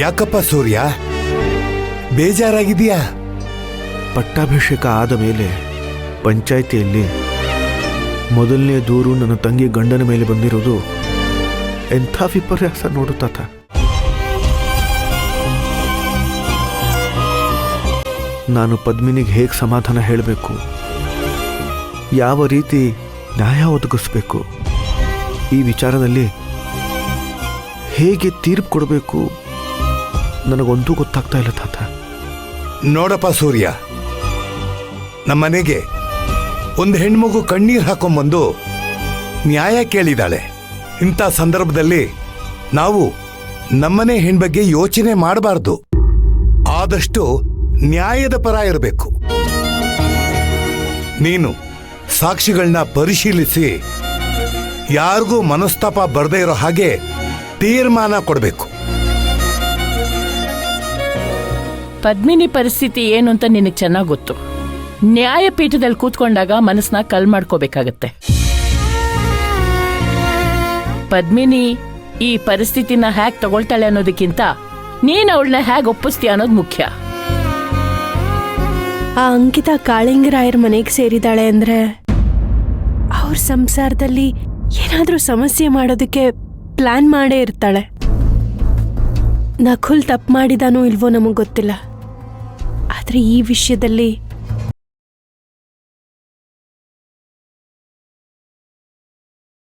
ಯಾಕಪ್ಪ ಸೂರ್ಯ, ಬೇಜಾರಾಗಿದೆಯಾ? ಪಟ್ಟಾಭಿಷೇಕ ಆದ ಮೇಲೆ ಪಂಚಾಯಿತಿಯಲ್ಲಿ ಮೊದಲನೇ ದೂರು ನನ್ನ ತಂಗಿ ಗಂಡನ ಮೇಲೆ ಬಂದಿರೋದು ಎಂಥ ವಿಪರ್ಯಾಸ ನೋಡು ತಾತ. ನಾನು ಪದ್ಮಿನಿಗೆ ಹೇಗೆ ಸಮಾಧಾನ ಹೇಳಬೇಕು, ಯಾವ ರೀತಿ ನ್ಯಾಯ ಒದಗಿಸ್ಬೇಕು, ಈ ವಿಚಾರದಲ್ಲಿ ಹೇಗೆ ತೀರ್ಪು ಕೊಡಬೇಕು ನನಗೊಂದೂ ಗೊತ್ತಾಗ್ತಾ ಇಲ್ಲ ತಾತ. ನೋಡಪ್ಪ ಸೂರ್ಯ, ನಮ್ಮನೆಗೆ ಒಂದು ಹೆಣ್ಮಗು ಕಣ್ಣೀರು ಹಾಕೊಂಡ್ಬಂದು ನ್ಯಾಯ ಕೇಳಿದಾಳೆ. ಇಂಥ ಸಂದರ್ಭದಲ್ಲಿ ನಾವು ನಮ್ಮನೆ ಹೆಣ್ ಬಗ್ಗೆ ಯೋಚನೆ ಮಾಡಬಾರ್ದು. ಆದಷ್ಟು ನ್ಯಾಯದ ಪರ ಇರಬೇಕು. ನೀನು ಸಾಕ್ಷಿಗಳನ್ನ ಪರಿಶೀಲಿಸಿ ಯಾರಿಗೂ ಮನಸ್ತಾಪ ಬರದೇ ಇರೋ ಹಾಗೆ ತೀರ್ಮಾನ ಕೊಡಬೇಕು. ಪದ್ಮಿನಿ ಪರಿಸ್ಥಿತಿ ಏನು ಅಂತ ನಿನಗೆ ಚೆನ್ನಾಗಿ ಗೊತ್ತು. ನ್ಯಾಯಪೀಠದಲ್ಲಿ ಕೂತ್ಕೊಂಡಾಗ ಮನಸ್ಸನ್ನ ಕಲ್ ಮಾಡ್ಕೋಬೇಕಾಗತ್ತೆ. ಪದ್ಮಿನಿ ಈ ಪರಿಸ್ಥಿತಿನ ಹ್ಯಾಕ್ ತಗೊಳ್ತಾಳೆ ಅನ್ನೋದಕ್ಕಿಂತ ನೀನ್ ಅವಳನ್ನ ಹ್ಯಾಗ್ ಒಪ್ಪಿಸ್ತೀಯ ಅನ್ನೋದು ಮುಖ್ಯ. ಆ ಅಂಕಿತಾ ಕಾಳಿಂಗರಾಯರ್ ಮನೆಗೆ ಸೇರಿದಾಳೆ ಅಂದ್ರೆ ಅವ್ರ ಸಂಸಾರದಲ್ಲಿ ಏನಾದ್ರೂ ಸಮಸ್ಯೆ ಮಾಡೋದಕ್ಕೆ ಪ್ಲಾನ್ ಮಾಡೇ ಇರ್ತಾಳೆ. ನಕುಲ್ ತಪ್ಪು ಮಾಡಿದಾನೋ ಇಲ್ವೋ ನಮಗ್ ಗೊತ್ತಿಲ್ಲ, ಆದ್ರೆ ಈ ವಿಷಯದಲ್ಲಿ